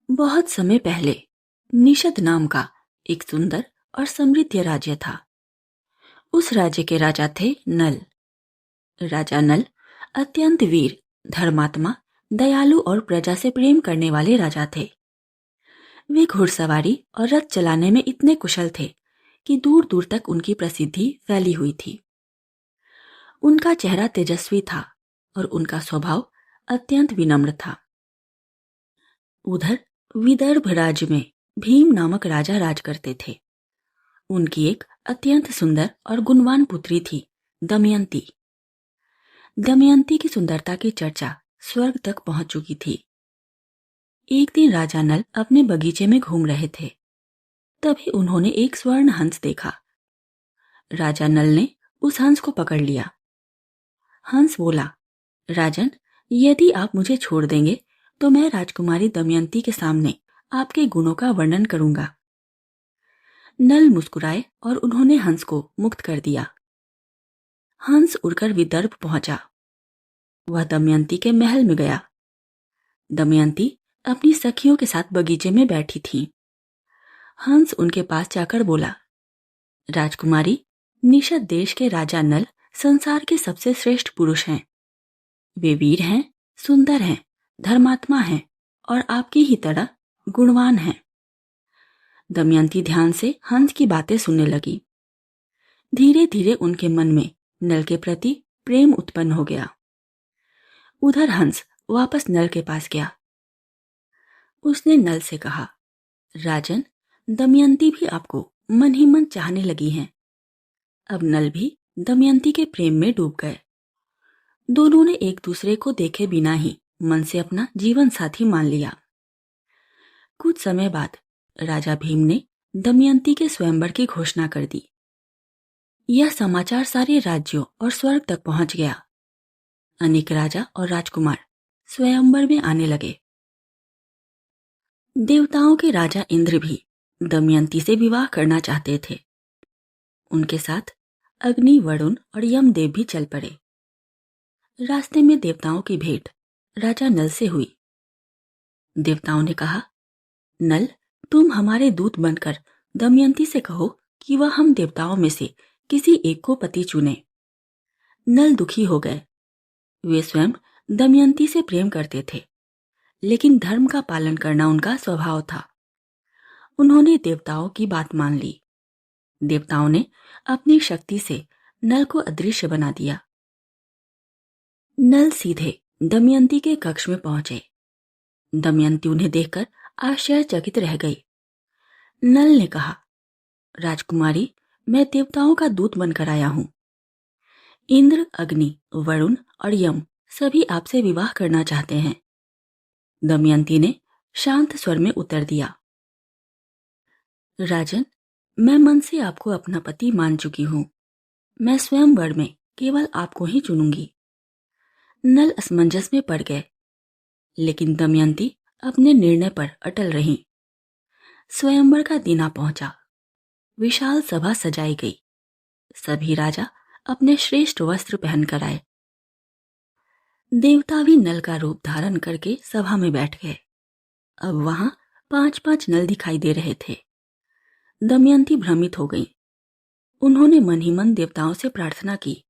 बहुत समय पहले निषद नाम का एक सुंदर और समृद्ध राज्य था। उस राज्य के राजा थे नल। राजा नल अत्यंत वीर, धर्मात्मा, दयालु और प्रजा से प्रेम करने वाले राजा थे। वे घुड़सवारी और रथ चलाने में इतने कुशल थे कि दूर दूर तक उनकी प्रसिद्धि फैली हुई थी। उनका चेहरा तेजस्वी था और उनका स्वभाव अत्यंत विनम्र था। उधर विदर्भ राज्य में भीम नामक राजा राज करते थे। उनकी एक अत्यंत सुंदर और गुणवान पुत्री थी, दमयंती। दमयंती की सुंदरता की चर्चा स्वर्ग तक पहुंच चुकी थी। एक दिन राजा नल अपने बगीचे में घूम रहे थे। तभी उन्होंने एक स्वर्ण हंस देखा। राजा नल ने उस हंस को पकड़ लिया। हंस बोला, राजन, यदि आप मुझे छोड़ देंगे तो मैं राजकुमारी दमयंती के सामने आपके गुणों का वर्णन करूंगा। नल मुस्कुराए और उन्होंने हंस को मुक्त कर दिया। हंस उड़कर विदर्भ पहुंचा। वह दमयंती के महल में गया। दमयंती अपनी सखियों के साथ बगीचे में बैठी थी। हंस उनके पास जाकर बोला, राजकुमारी, निषद देश के राजा नल संसार के सबसे श्रेष्ठ पुरुष हैं। वे वीर हैं, सुंदर हैं, धर्मात्मा हैं और आपकी ही तरह गुणवान हैं। दमयंती ध्यान से हंस की बातें सुनने लगी। धीरे धीरे उनके मन में नल के प्रति प्रेम उत्पन्न हो गया। उधर हंस वापस नल के पास गया। उसने नल से कहा, राजन, दमयंती भी आपको मन ही मन चाहने लगी हैं। अब नल भी दमयंती के प्रेम में डूब गए। दोनों ने एक दूसरे को देखे बिना ही मन से अपना जीवन साथी मान लिया। कुछ समय बाद राजा भीम ने दमयंती के स्वयंवर की घोषणा कर दी। यह समाचार सारे राज्यों और स्वर्ग तक पहुंच गया। अनेक राजा और राजकुमार स्वयंवर में आने लगे। देवताओं के राजा इंद्र भी दमयंती से विवाह करना चाहते थे। उनके साथ अग्नि, वरुण और यमदेव भी चल पड़े। रास्ते में देवताओं की भेंट राजा नल से हुई। देवताओं ने कहा, नल, तुम हमारे दूत बनकर दमयंती से कहो कि वह हम देवताओं में से किसी एक को पति चुने। नल दुखी हो गए। वे स्वयं दमयंती से प्रेम करते थे, लेकिन धर्म का पालन करना उनका स्वभाव था। उन्होंने देवताओं की बात मान ली। देवताओं ने अपनी शक्ति से नल को अदृश्य बना दिया। नल सीधे दमयंती के कक्ष में पहुंचे। दमयंती उन्हें देखकर आश्चर्यचकित रह गई। नल ने कहा, राजकुमारी, मैं देवताओं का दूत बनकर आया हूं। इंद्र, अग्नि, वरुण और यम सभी आपसे विवाह करना चाहते हैं। दमयंती ने शांत स्वर में उत्तर दिया, राजन, मैं मन से आपको अपना पति मान चुकी हूं। मैं स्वयंवर में केवल आपको ही चुनूंगी। नल असमंजस में पड़ गए, लेकिन दमयंती अपने निर्णय पर अटल रहीं। स्वयंवर का दिन आ पहुंचा। विशाल सभा सजाई गई। सभी राजा अपने श्रेष्ठ वस्त्र पहनकर आए। देवता भी नल का रूप धारण करके सभा में बैठ गए। अब वहां 5-5 नल दिखाई दे रहे थे। दमयंती भ्रमित हो गई। उन्होंने मन ही मन देवताओं से प्रार्थना की,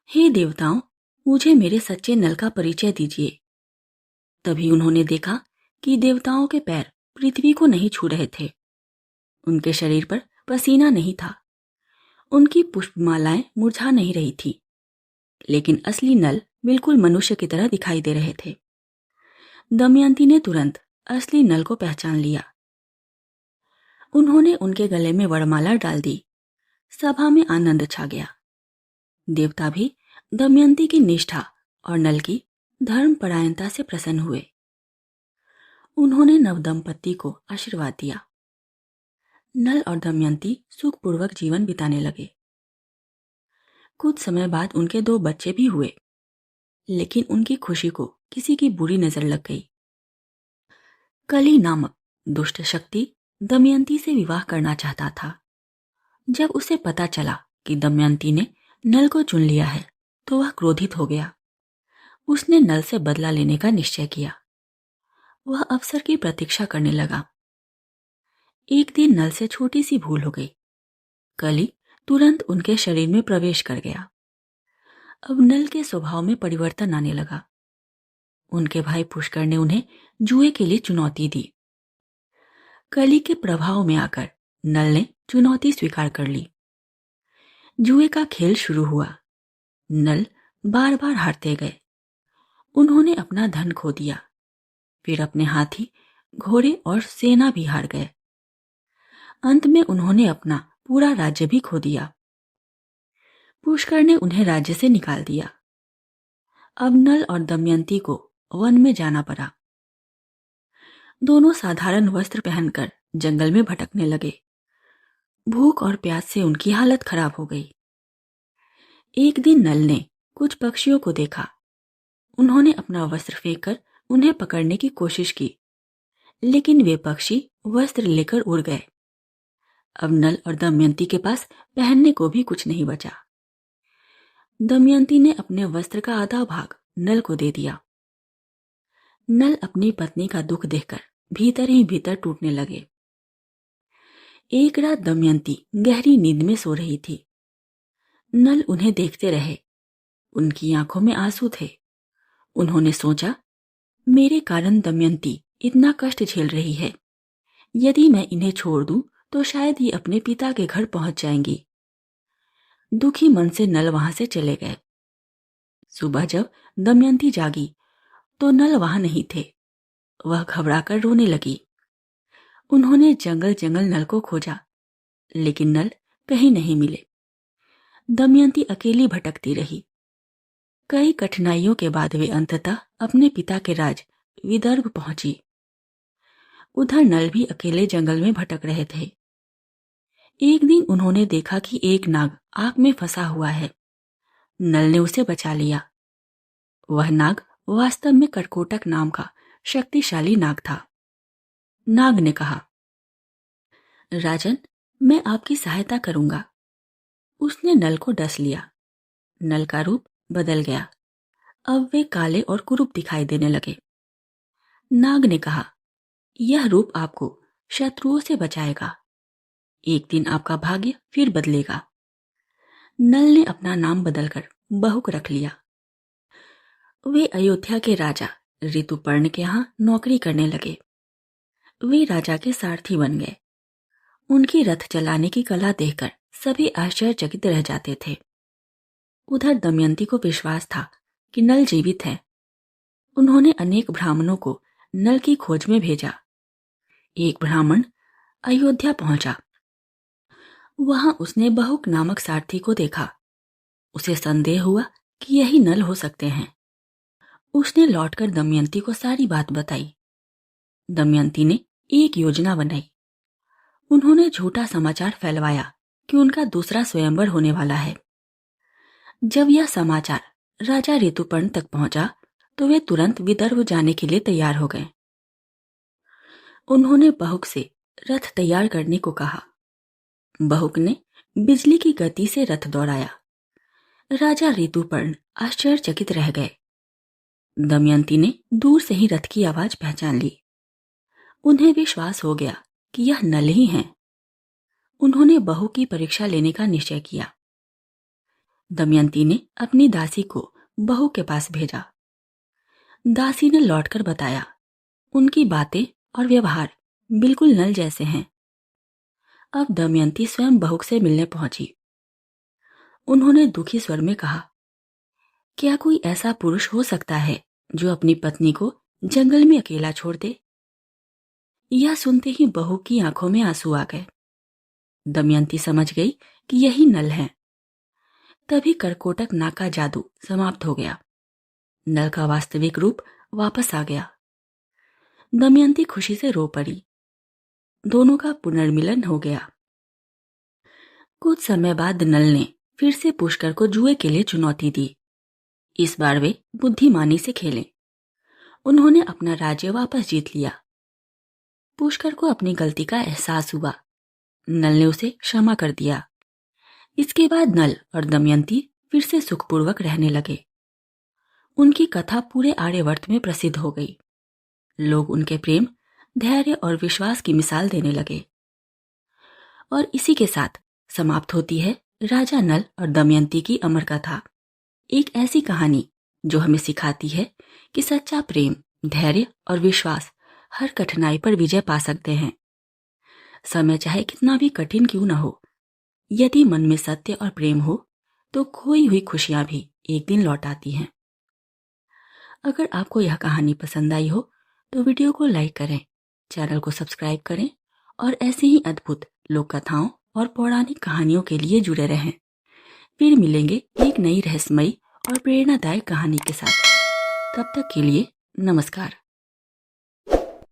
हे देवताओं, मुझे मेरे सच्चे नल का परिचय दीजिए। तभी उन्होंने देखा कि देवताओं के पैर पृथ्वी को नहीं छू रहे थे। उनके शरीर पर पसीना नहीं था। उनकी पुष्पमालाएं मुरझा नहीं रही थी, लेकिन असली नल बिल्कुल मनुष्य की तरह दिखाई दे रहे थे। दमयंती ने तुरंत असली नल को पहचान लिया। उन्होंने उनके गले में वरमाला डाल दी। सभा में आनंद छा गया। देवता भी दमयंती की निष्ठा और नल की धर्मपरायणता से प्रसन्न हुए। उन्होंने नवदंपति को आशीर्वाद दिया। नल और दमयंती सुखपूर्वक जीवन बिताने लगे। कुछ समय बाद उनके 2 बच्चे भी हुए, लेकिन उनकी खुशी को किसी की बुरी नजर लग गई। कली नामक दुष्ट शक्ति दमयंती से विवाह करना चाहता था। जब उसे पता चला कि दमयंती ने नल को चुन लिया है, तो वह क्रोधित हो गया। उसने नल से बदला लेने का निश्चय किया। वह अवसर की प्रतीक्षा करने लगा। एक दिन नल से छोटी सी भूल हो गई। कली तुरंत उनके शरीर में प्रवेश कर गया। अब नल के स्वभाव में परिवर्तन आने लगा। उनके भाई पुष्कर ने उन्हें जुए के लिए चुनौती दी। कली के प्रभाव में आकर नल ने चुनौती स्वीकार कर ली। जुए का खेल शुरू हुआ। नल बार बार हारते गए। उन्होंने अपना धन खो दिया, फिर अपने हाथी, घोड़े और सेना भी हार गए। अंत में उन्होंने अपना पूरा राज्य भी खो दिया। पुष्कर ने उन्हें राज्य से निकाल दिया। अब नल और दमयंती को वन में जाना पड़ा। दोनों साधारण वस्त्र पहनकर जंगल में भटकने लगे। भूख और प्यास से उनकी हालत खराब हो गई। एक दिन नल ने कुछ पक्षियों को देखा। उन्होंने अपना वस्त्र फेंककर उन्हें पकड़ने की कोशिश की, लेकिन वे पक्षी वस्त्र लेकर उड़ गए। अब नल और दमयंती के पास पहनने को भी कुछ नहीं बचा। दमयंती ने अपने वस्त्र का आधा भाग नल को दे दिया। नल अपनी पत्नी का दुख देखकर भीतर ही भीतर टूटने लगे। एक रात दमयंती गहरी नींद में सो रही थी। नल उन्हें देखते रहे। उनकी आंखों में आंसू थे। उन्होंने सोचा, मेरे कारण दमयंती इतना कष्ट झेल रही है। यदि मैं इन्हें छोड़ दूं तो शायद ये अपने पिता के घर पहुंच जाएंगी। दुखी मन से नल वहां से चले गए। सुबह जब दमयंती जागी तो नल वहां नहीं थे। वह घबराकर रोने लगी। उन्होंने जंगल जंगल नल को खोजा, लेकिन नल कहीं नहीं मिले। दमयंती अकेली भटकती रही। कई कठिनाइयों के बाद वे अंततः अपने पिता के राज विदर्भ पहुंची। उधर नल भी अकेले जंगल में भटक रहे थे। एक दिन उन्होंने देखा कि एक नाग आग में फंसा हुआ है। नल ने उसे बचा लिया। वह नाग वास्तव में करकोटक नाम का शक्तिशाली नाग था। नाग ने कहा, राजन, मैं आपकी सहायता करूंगा। उसने नल को डस लिया। नल का रूप बदल गया। अब वे काले और कुरूप दिखाई देने लगे। नाग ने कहा, यह रूप आपको शत्रुओं से बचाएगा। एक दिन आपका भाग्य फिर बदलेगा। नल ने अपना नाम बदलकर बहुक रख लिया। वे अयोध्या के राजा ऋतुपर्ण के यहाँ नौकरी करने लगे। वे राजा के सारथी बन गए। उनकी रथ चलाने की कला देखकर सभी आश्चर्यचकित रह जाते थे। उधर दमयंती को विश्वास था कि नल जीवित है। उन्होंने अनेक ब्राह्मणों को नल की खोज में भेजा। एक ब्राह्मण अयोध्या पहुंचा। वहां उसने बहुक नामक सारथी को देखा। उसे संदेह हुआ कि यही नल हो सकते हैं। उसने लौटकर दमयंती को सारी बात बताई। दमयंती ने एक योजना बनाई। उन्होंने झूठा समाचार फैलवाया कि उनका दूसरा स्वयंवर होने वाला है। जब यह समाचार राजा ऋतुपर्ण तक पहुंचा तो वे तुरंत विदर्भ जाने के लिए तैयार हो गए। उन्होंने बहुक से रथ तैयार करने को कहा। बहुक ने बिजली की गति से रथ दौड़ाया। राजा ऋतुपर्ण आश्चर्यचकित रह गए। दमयंती ने दूर से ही रथ की आवाज पहचान ली। उन्हें विश्वास हो गया कि यह नल ही हैं। उन्होंने बहू की परीक्षा लेने का निश्चय किया। दमयंती ने अपनी दासी को बहू के पास भेजा। दासी ने लौटकर बताया, उनकी बातें और व्यवहार बिल्कुल नल जैसे हैं। अब दमयंती स्वयं बहुक से मिलने पहुंची। उन्होंने दुखी स्वर में कहा, क्या कोई ऐसा पुरुष हो सकता है जो अपनी पत्नी को जंगल में अकेला छोड़ दे? यह सुनते ही बहू की आंखों में आंसू आ गए। दमयंती समझ गई कि यही नल है। तभी करकोटक नाग का जादू समाप्त हो गया। नल का वास्तविक रूप वापस आ गया। दमयंती खुशी से रो पड़ी। दोनों का पुनर्मिलन हो गया। कुछ समय बाद नल ने फिर से पुष्कर को जुए के लिए चुनौती दी। इस बार वे बुद्धिमानी से खेले। उन्होंने अपना राज्य वापस जीत लिया। पुष्कर को अपनी गलती का एहसास हुआ। नल ने उसे क्षमा कर दिया। इसके बाद नल और दमयंती फिर से सुखपूर्वक रहने लगे। उनकी कथा पूरे आर्यावर्त में प्रसिद्ध हो गई। लोग उनके प्रेम, धैर्य और विश्वास की मिसाल देने लगे। और इसी के साथ समाप्त होती है राजा नल और दमयंती की अमर कथा। एक ऐसी कहानी जो हमें सिखाती है कि सच्चा प्रेम, धैर्य और विश्वास हर कठिनाई पर विजय पा सकते हैं। समय चाहे कितना भी कठिन क्यों न हो, यदि मन में सत्य और प्रेम हो तो खोई हुई खुशियां भी एक दिन लौट आती हैं। अगर आपको यह कहानी पसंद आई हो तो वीडियो को लाइक करें, चैनल को सब्सक्राइब करें और ऐसे ही अद्भुत लोक कथाओं और पौराणिक कहानियों के लिए जुड़े रहें। फिर मिलेंगे एक नई रहस्यमयी और प्रेरणादायक कहानी के साथ। तब तक के लिए नमस्कार।